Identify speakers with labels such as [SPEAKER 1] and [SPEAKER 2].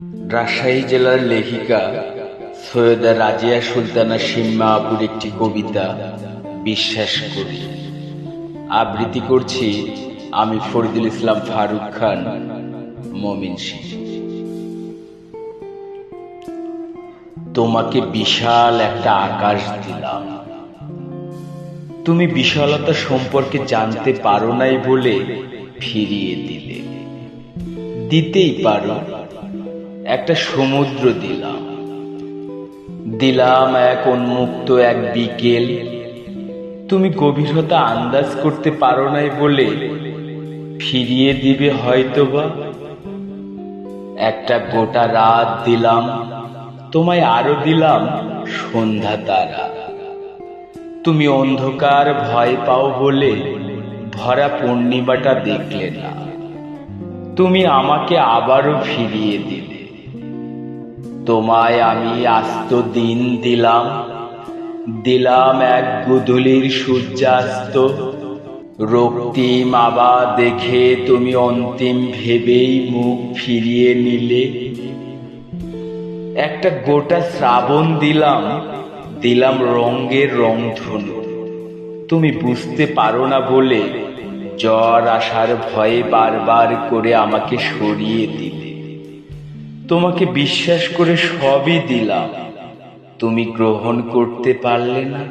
[SPEAKER 1] রাজশাহী জেলার লেখিকা সৈয়দা রাজিয়া সুলতানা সিম্মা আপুর একটি কবিতা বিশ্বাস করি আবৃত্তি করছি আমি ফরিদুল ইসলাম ফারুক খান ময়মনসিংহ। তোমাকে বিশাল একটা আকাশ দিলাম, তুমি বিশালতা সম্পর্কে জানতে পারো নাই বলে ফিরিয়ে দিলে। দিতেই পারো, একটা সমুদ্র দিলাম, দিলাম এক উন্মুক্ত এক বিকেল, তুমি গভীরতা আন্দাজ করতে পারো নাই বলে ফিরিয়ে দিবে হয়তোবা। একটা গোটা রাত দিলাম, তোমায় আরো দিলাম সন্ধ্যা তারা, তুমি অন্ধকার ভয় পাও বলে ভরা পূর্ণিমাটা দেখলে না, তুমি আমাকে আবারও ফিরিয়ে দিলে। তোমায় আমি আস্ত দিন দিলাম, দিলাম এক গোধূলির সূর্যাস্ত, রক্তিম আবা দেখে তুমি অন্তিম ভেবেই মুখ ফিরিয়ে নিলে। একটা গোটা শ্রাবণ দিলাম, দিলাম রঙের রংধনু, তুমি বুঝতে পারো না বলে জ্বর আসার ভয়ে বারবার করে আমাকে সরিয়ে দিলে। তোমাকে বিশ্বাস করে সবই দিলাম, তুমি গ্রহণ করতে পারলে না।